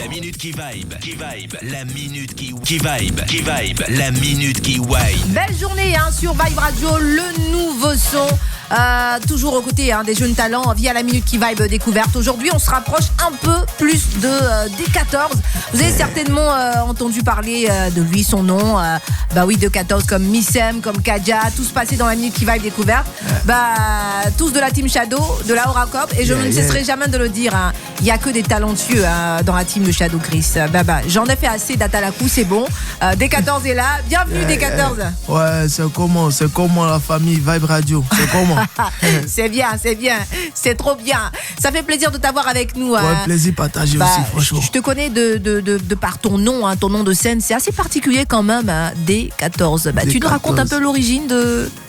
La minute qui vibe, la minute qui vibe, la minute qui wine. Belle journée sur Vibe Radio, le nouveau son. Toujours aux côtés des jeunes talents via la minute qui vibe découverte. Aujourd'hui, on se rapproche un peu plus de D14. Vous avez certainement entendu parler de lui, son nom. D14 comme Missem, comme Kadja, tous passés dans la minute qui vibe découverte. Tous de la team Shadow, de la Aura Corp. Et je ne cesserai jamais de le dire. Il n'y a que des talentueux dans la team de Shadow Chris. J'en ai fait assez d'Atalakou, c'est bon. D14 est là. Bienvenue D14. Ouais, c'est comment la famille Vibe Radio. C'est comment. C'est bien, c'est trop bien. Ça fait plaisir de t'avoir avec nous. Ouais, plaisir partagé aussi, franchement. Je te connais de par ton nom, ton nom de scène, c'est assez particulier quand même, D14. D14. Tu nous racontes un peu l'origine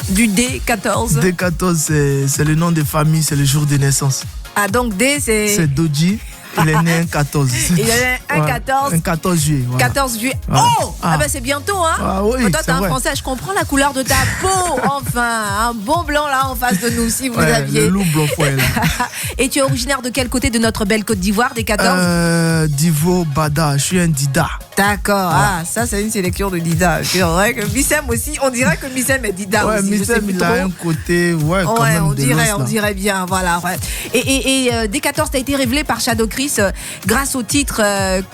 du D14. D14, c'est le nom de famille, c'est le jour de naissance. Ah, donc D, c'est Doji. Il est né un 14. Il est né un 14. Un 14 juillet. Voilà. 14 juillet. Voilà. Oh c'est bientôt, hein. Ah oui, toi, t'es un Français, je comprends la couleur de ta peau. Enfin, un bon blanc là en face de nous, si vous aviez. Le loup blanc fouet, là. Et tu es originaire de quel côté de notre belle Côte d'Ivoire, des 14 Divo, Bada, je suis un Dida. D'accord, ça c'est une sélection de Dida. C'est vrai que Missem aussi, on dirait que Missem est Dida aussi. Missem, il a un côté, quand même on dirait bien, voilà. Ouais. Et D14, t'as été révélé par Shadow Chris grâce au titre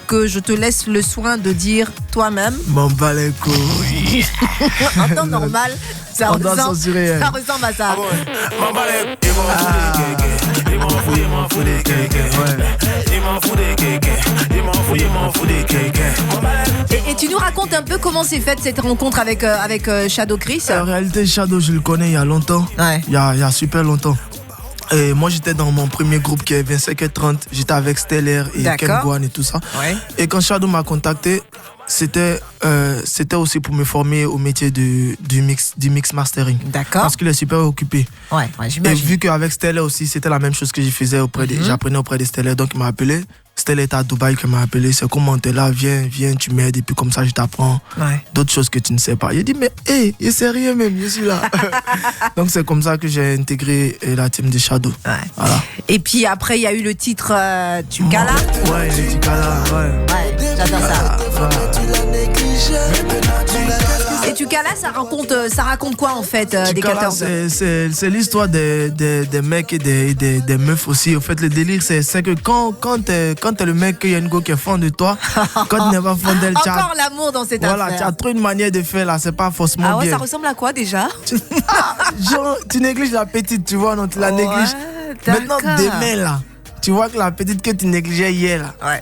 que je te laisse le soin de dire toi-même. M'en bats les couilles. En temps normal, ça ressemble à ça. M'en bats les couilles. Il m'en fout des kékés. Il m'en fout des kékés. Il m'en fout des kékés. Et tu nous racontes un peu comment s'est faite cette rencontre avec Shadow Chris. En réalité, Shadow, je le connais il y a longtemps. Ouais. Il y a super longtemps. Et moi, j'étais dans mon premier groupe qui est 25 et 30. J'étais avec Stellaire et Ken Guan et tout ça. Ouais. Et quand Shadow m'a contacté, c'était aussi pour me former au métier du mix mastering. D'accord. Parce qu'il est super occupé. Ouais, j'imagine. Et vu qu'avec Stellaire aussi, c'était la même chose que je faisais j'apprenais auprès de Stellaire. Donc, il m'a appelé. Stellaire était à Dubaï qui m'a appelé. C'est comment t'es là, viens, tu m'aides. Et puis comme ça, je t'apprends d'autres choses que tu ne sais pas. Il dit, mais il sait rien même, je suis là. Donc, c'est comme ça que j'ai intégré la team de Shadow. Ouais. Voilà. Et puis après, il y a eu le titre Tukala. Ouais, le Tukala, ouais. J'adore ça. Et Tukala, ça raconte quoi en fait, des 14? C'est l'histoire des mecs et des meufs aussi. En fait, le délire, c'est que quand t'es le mec, il y a une go qui est fan de toi, quand tu n'es pas fan d'elle, encore l'amour dans cette affaire. Voilà, tu as trop une manière de faire là, c'est pas forcément bien. Ça ressemble à quoi déjà? Genre, tu négliges la petite, tu vois, non, tu la négliges. Maintenant, demain là, tu vois que la petite que tu négligeais hier là,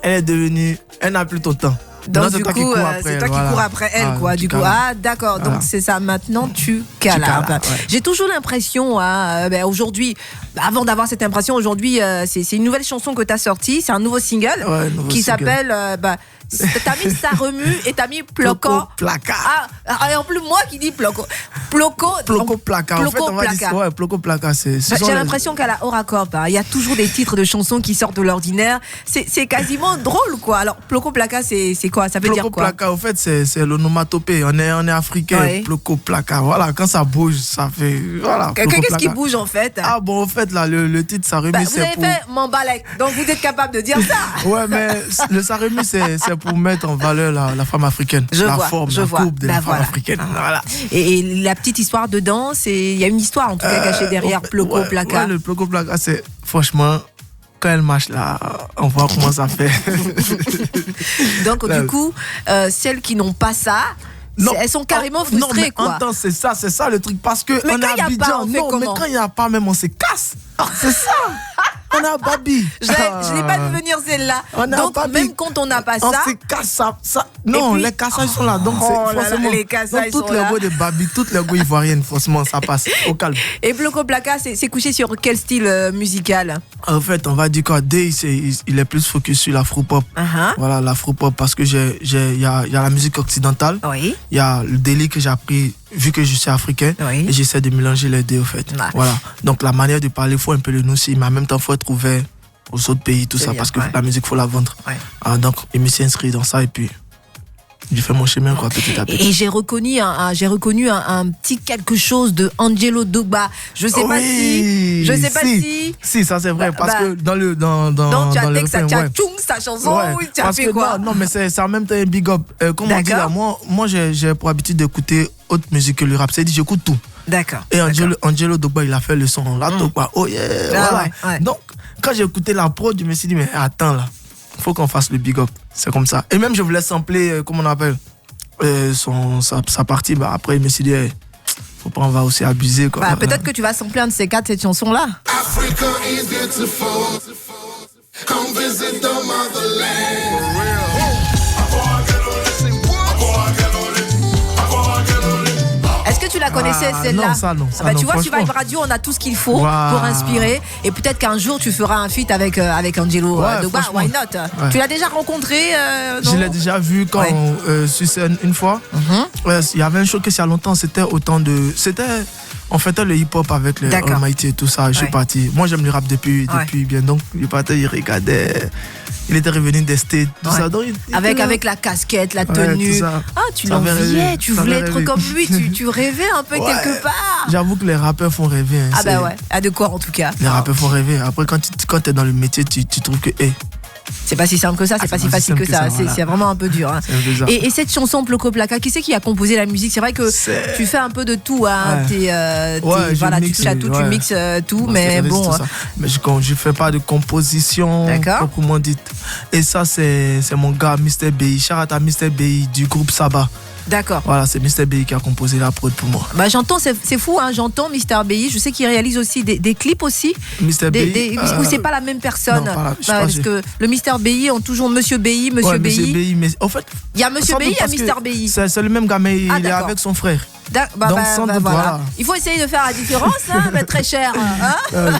elle n'a plus ton temps. Donc du coup, c'est toi qui cours après elle, quoi. Du coup, d'accord. Donc c'est ça. Maintenant, tu cales. J'ai toujours l'impression, aujourd'hui, avant d'avoir cette impression, aujourd'hui, c'est une nouvelle chanson que tu as sortie. C'est un nouveau single qui s'appelle. T'as mis Ça remue et t'as mis Ploco Placa. Et en plus, moi qui dis Ploco Placa. En fait, on va dire Ploco Placa. J'ai l'impression qu'à la Aura Corp, il y a toujours des titres de chansons qui sortent de l'ordinaire. C'est quasiment drôle, quoi. Alors, Ploco Placa, c'est quoi? Ça veut dire quoi? Ploco Placa, en fait, c'est l'onomatopée. On est africain. Ouais. Ploco Placa. Voilà, quand ça bouge, ça fait. Voilà. Qu'est-ce qui bouge en fait? En fait, là, le titre, ça remue, c'est pour. Vous avez fait M'en balèque. Donc, vous êtes capable de dire ça? Ouais, mais le ça remue, c'est pour mettre en valeur la femme africaine. La coupe de la femme africaine. Voilà. Et la petite histoire dedans, il y a une histoire en tout cas cachée derrière Ploco Placa. Ouais, le Ploco Placa, c'est franchement, quand elle marche là, on voit comment ça fait. Donc du coup, celles qui n'ont pas ça, elles sont carrément frustrées, quoi. Non, c'est ça le truc, parce que mais quand il n'y a pas, on fait comment? Mais quand il n'y a pas, même on se casse. C'est ça. On a Babi. Je n'ai pas vu venir celle-là. Donc, même quand on n'a pas ça. On se casse ça. Non, puis, les cassages sont là. Donc, forcément. Les cassages sont là. Toutes les go de Babi, toutes les go ivoiriennes, forcément, ça passe au calme. Et Ploco Placa, c'est couché sur quel style musical? En fait, on va dire quoi, D, il est plus focus sur l'afro-pop. Voilà, l'afro-pop, parce que il y a la musique occidentale. Oui. Il y a le délire que j'ai appris, vu que je suis africain. Oui. Et j'essaie de mélanger les deux, en fait. Ouais. Voilà. Donc, la manière de parler, il faut un peu le noussi, mais en même temps, il faut être ouvert aux autres pays, tout ça, parce que la musique, il faut la vendre. Ouais. Donc, je me suis inscrit dans ça, et puis j'ai fait mon chemin, quoi, petit à petit. Et j'ai reconnu un petit quelque chose de Angelo Dogba. Je sais pas si. Si, ça c'est vrai, parce que dans le donc tu as dans le dit que ça refrain, tchoum sa chanson, ouais, tu as parce fait que quoi? non, mais c'est en même temps un big up. Comme on dit là, moi j'ai pour habitude d'écouter autre musique que le rap. C'est dit, j'écoute tout. D'accord. Et Angelo Dogba, il a fait le son là, Dogba, oh yeah, voilà. Ouais. Donc, quand j'ai écouté la prod, je me suis dit, mais attends là, faut qu'on fasse le big up. C'est comme ça. Et même, je voulais sampler, comment on appelle, sa partie. Bah, après, je me suis dit, faut pas, on va aussi abuser, quoi. Bah, peut-être que tu vas sampler un de ces quatre, cette chanson-là. Africa is beautiful. Come visit the motherland. Est-ce que tu la connaissais celle-là? Non, ça non. Tu vois, sur Vibe Radio, on a tout ce qu'il faut pour inspirer. Et peut-être qu'un jour, tu feras un feat avec Angelo Dogba. Why not? Ouais. Tu l'as déjà rencontré? Je l'ai déjà vu quand sur scène une fois. Il y avait un show il y a longtemps. On fêtait le hip-hop avec le Almighty et tout ça. Je suis parti. Moi, j'aime le rap depuis bien. Donc, il partait, il regardait. Il était revenu des States, tout ça. Donc, avec la casquette, la tenue. Ah, tu l'enviais, tu voulais être comme lui, tu rêvais un peu quelque part. J'avoue que les rappeurs font rêver. Hein, ah bah ouais, à de quoi en tout cas. Les rappeurs font rêver. Après, quand tu es dans le métier, tu trouves que... c'est pas si simple que ça, c'est pas si facile que ça. Voilà. C'est vraiment un peu dur. Hein. Et cette chanson Ploco Placa, qui c'est qui a composé la musique? C'est vrai que tu fais un peu de tout. Hein. Tu touches à tout, tu mixes tout, mais bon. Mais je fais pas de composition proprement dite. Et ça, c'est mon gars, Mr. BI. Shout out à Mr. BI du groupe Saba. D'accord. Voilà, c'est Mr. BI qui a composé la prod pour moi. Bah j'entends, c'est fou, hein, j'entends Mr. BI. Je sais qu'il réalise aussi des clips aussi. Mr. BI. Ou c'est pas la même personne. Non, parce que le Mr. BI ont toujours Monsieur BI, Monsieur BI. Monsieur BI, mais en fait. Il y a Monsieur BI et Mr. BI. C'est le même gars, mais il est avec son frère. Donc, voilà. Il faut essayer de faire la différence, hein, mais très cher. Hein.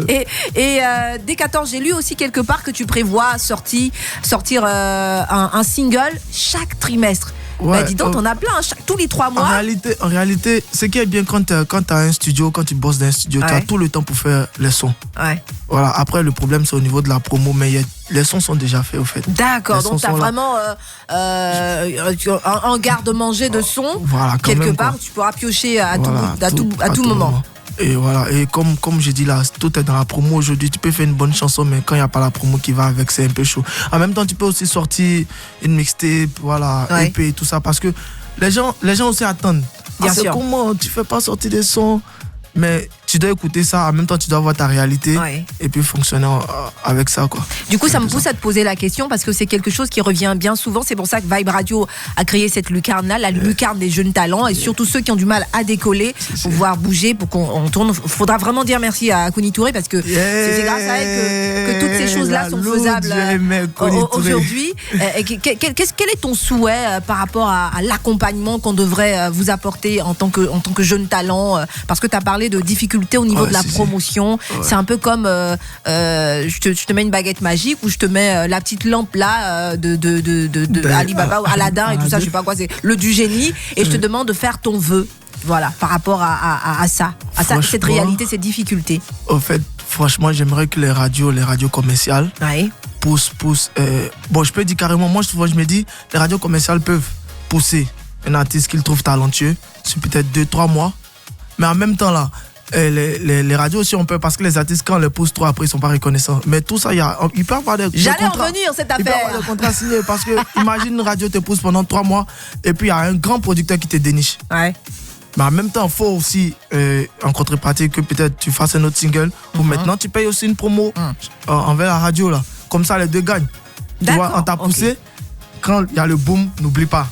Et dès 14, j'ai lu aussi quelque part que tu prévois sortir un single chaque trimestre. Ouais, dis donc, t'en as plein, tous les 3 mois. En réalité, ce qui est bien quand t'as un studio, quand tu bosses dans un studio, tu as tout le temps pour faire les sons. Ouais. Voilà. Après, le problème, c'est au niveau de la promo, mais les sons sont déjà faits, au fait. D'accord, donc t'as vraiment un garde-manger de sons. Voilà, quelque part, tu pourras piocher à tout moment. Et voilà, et comme je dis là, tout est dans la promo aujourd'hui. Tu peux faire une bonne chanson, mais quand il n'y a pas la promo qui va avec, c'est un peu chaud. En même temps, tu peux aussi sortir une mixtape, voilà, EP et tout ça, parce que les gens aussi attendent. Bien sûr. Comment tu fais pas sortir des sons, mais tu dois écouter ça, en même temps tu dois voir ta réalité et puis fonctionner avec ça, quoi. Du coup, ça me pousse à te poser la question parce que c'est quelque chose qui revient bien souvent. C'est pour ça que Vibe Radio a créé cette lucarne-là, la lucarne des jeunes talents et surtout ceux qui ont du mal à décoller, pour pouvoir bouger, pour qu'on tourne. Il faudra vraiment dire merci à Kouny Touré parce que c'est grâce à elle que toutes ces choses-là sont faisables aujourd'hui. Quel est ton souhait par rapport à l'accompagnement qu'on devrait vous apporter en tant que jeune talent? Parce que tu as parlé de difficultés au niveau de la promotion. C'est un peu comme je te mets une baguette magique ou je te mets la petite lampe là de Alibaba ou Aladdin et tout ça, je sais pas quoi, c'est le du génie, et je te demande de faire ton vœu. Voilà, par rapport à ça, cette réalité, cette difficulté. Au fait, franchement, j'aimerais que les radios commerciales poussent. Bon, je peux dire carrément, moi souvent je me dis, les radios commerciales peuvent pousser un artiste qu'ils trouvent talentueux sur peut-être 2-3 mois, mais en même temps là, les radios aussi on peut, parce que les artistes quand on les pousse trop après ils sont pas reconnaissants, mais tout ça il peut avoir des j'allais contrats, en venir cette affaire, il peut avoir des contrats signés, parce que imagine une radio te pousse pendant 3 mois et puis il y a un grand producteur qui te déniche, mais en même temps il faut aussi en contrepartie que peut-être tu fasses un autre single ou maintenant tu payes aussi une promo envers la radio là, comme ça les deux gagnent. Tu vois, on t'a poussé, quand il y a le boom, n'oublie pas.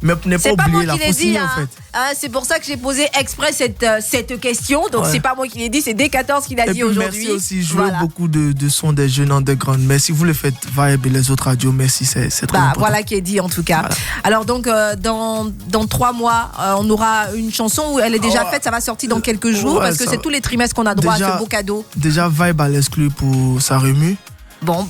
Mais n'est pas oublier la faucille, en fait. C'est pour ça que j'ai posé exprès cette question. Donc c'est pas moi qui l'ai dit, c'est D14 qui l'a dit aujourd'hui. Merci aussi, jouer beaucoup de sons des jeunes underground. Mais si vous le faites, Vibe et les autres radios, merci, c'est très important. Voilà qui est dit en tout cas. Voilà. Alors donc dans 3 mois, on aura une chanson où elle est déjà faite, ça va sortir dans quelques jours, parce que c'est tous les trimestres qu'on a droit à ce beau cadeau. Déjà Vibe à l'exclu pour Ça Remue. Bon.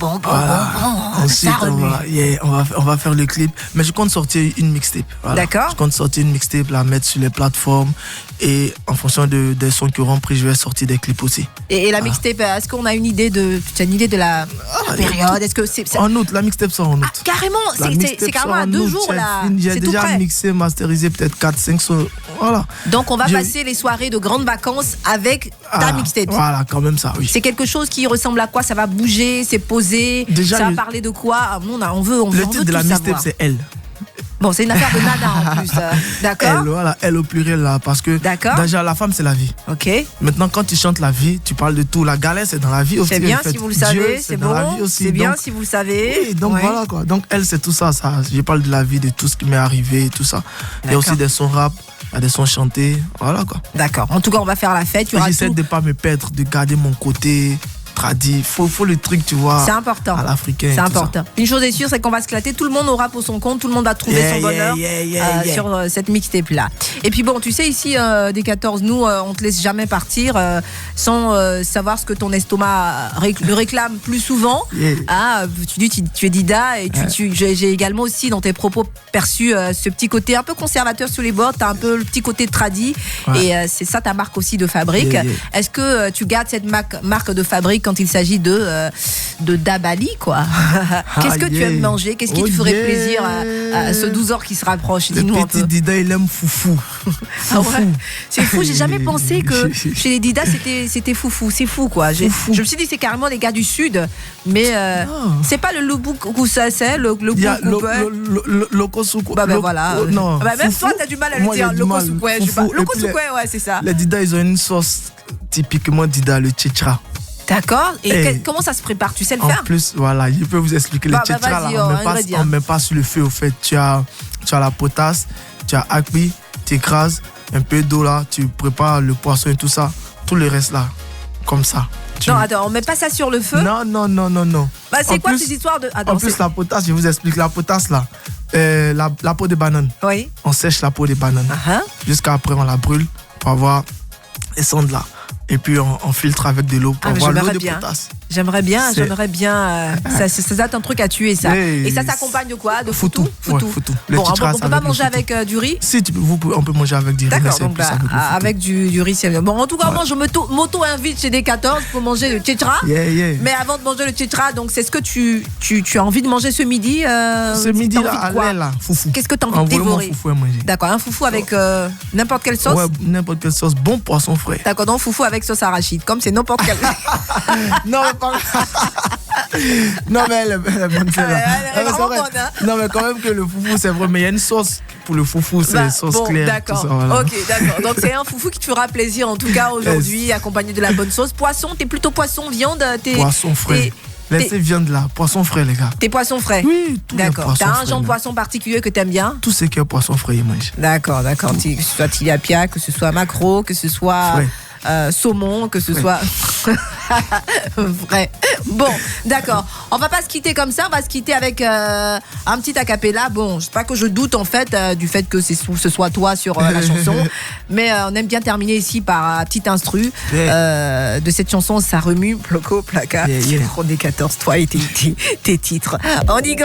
Ensuite, on va faire le clip. Mais je compte sortir une mixtape. Voilà. D'accord. Je compte sortir une mixtape, la mettre sur les plateformes. Et en fonction des sons qui auront pris, je vais sortir des clips aussi. Et la mixtape, est-ce qu'on a une idée de la période? Est-ce que c'est en août? La mixtape sort en août. Carrément, c'est carrément à 2 jours là. J'ai déjà mixé, masterisé peut-être 4-5 sons. Voilà. Donc on va passer les soirées de grandes vacances avec ta mixtape. Voilà, quand même ça, oui. C'est quelque chose qui ressemble à quoi? Ça va bouger, c'est posé. Déjà, ça va parler de quoi? On veut le titre de la mixtape, c'est Elle. Bon, c'est une affaire de nana en plus. D'accord. Elle, voilà, elle au pluriel là, parce que déjà la femme c'est la vie. Ok. Maintenant quand tu chantes la vie, tu parles de tout. La galère c'est dans la vie aussi. C'est bien si vous le savez, c'est bon. C'est bien si vous le savez. Oui, donc voilà quoi. Donc elle c'est tout ça. Je parle de la vie, de tout ce qui m'est arrivé et tout ça. Il y a aussi des sons rap, il y a des sons chantés, voilà quoi. D'accord. En tout cas on va faire la fête. J'essaie de pas me perdre, de garder mon côté tradit. Faut le truc, tu vois. C'est important. À l'africain. C'est important. Une chose est sûre, c'est qu'on va se clater. Tout le monde aura pour son compte. Tout le monde va trouver son bonheur sur cette mixtape là. Et puis bon, tu sais ici des 14, nous on te laisse jamais partir sans savoir ce que ton estomac le réclame plus souvent. Tu dis tu es Dida et j'ai également aussi dans tes propos perçu ce petit côté un peu conservateur sur les bords. T'as un peu le petit côté tradi et c'est ça ta marque aussi de fabrique. Est-ce que tu gardes cette marque de fabrique quand il s'agit de Dabali, quoi? Qu'est-ce que tu aimes manger? Qu'est-ce qui te ferait plaisir à ce 12 heures qui se rapproche? Dis-nous un peu. Le petit Dida, il aime foufou. Ah ouais, c'est fou, j'ai jamais pensé que chez les Dida c'était foufou. C'est fou, quoi. Je me suis dit c'est carrément des gars du Sud, mais c'est pas le Loboukoussa, c'est le Lokosoukoué. Bah voilà. Non. Même toi, t'as du mal à le dire. Lokosoukoué, je sais pas. Lokosoukoué, ouais, c'est ça. Les Dida, ils ont une sauce typiquement Dida, le tchitchra. D'accord. Et comment ça se prépare? Tu sais le faire? En plus, voilà, je peux vous expliquer. Le tchitchra, on met pas sur le feu, au fait. Tu as la potasse, tu as akbi, tu écrases, un peu d'eau là, tu prépares le poisson et tout ça. Tout le reste là, comme ça. Non, attends, on met pas ça sur le feu? Non. Bah, c'est quoi cette histoire de... Attends, en plus, la potasse, je vous explique. La potasse là, la peau de banane. Oui. On sèche la peau de banane. Jusqu'à après, on la brûle pour avoir les cendres là. Et puis on filtre avec de l'eau pour avoir l'eau de potasse. J'aimerais bien. Ça date un truc à tuer ça. Et ça s'accompagne de quoi? De foutou. Bon, on peut pas manger avec du riz? Si, on peut manger avec du riz. D'accord, donc avec du riz c'est mieux. Bon, en tout cas, moi je m'auto-invite chez D14 pour manger le tchitchra. Mais avant de manger le tchitchra, donc c'est ce que tu as envie de manger ce midi? Ce midi là, foufou. Qu'est-ce que tu as envie de dévorer? D'accord, un foufou avec n'importe quelle sauce? Ouais, n'importe quelle sauce, bon poisson frais. D'accord, donc foufou avec sauce arachide, comme c'est n'importe quelle. Non mais elle est bonne celle-là. Non mais quand même que le foufou c'est vrai, mais il y a une sauce pour le foufou, c'est sauce claire. D'accord. Ça, voilà. Ok, d'accord. Donc c'est un foufou qui te fera plaisir en tout cas aujourd'hui, accompagné de la bonne sauce. Poisson, t'es plutôt poisson, viande? Poisson frais. Laissez viande là, poisson frais les gars. T'es poisson frais? Oui, tout. D'accord. T'as un genre de poisson particulier que t'aimes bien? Tout ce qui est poisson frais, il mange. D'accord. Que ce soit tilapia, que ce soit maquereau, que ce soit saumon, que ce soit vrai. Bon, d'accord. On va pas se quitter comme ça, on va se quitter avec un petit acapella. Bon, je sais pas que je doute en fait du fait que ce soit toi sur la chanson, mais on aime bien terminer ici par un petit instru de cette chanson. Ça remue, Ploco, Placa, on est 14, toi et tes titres. On y go.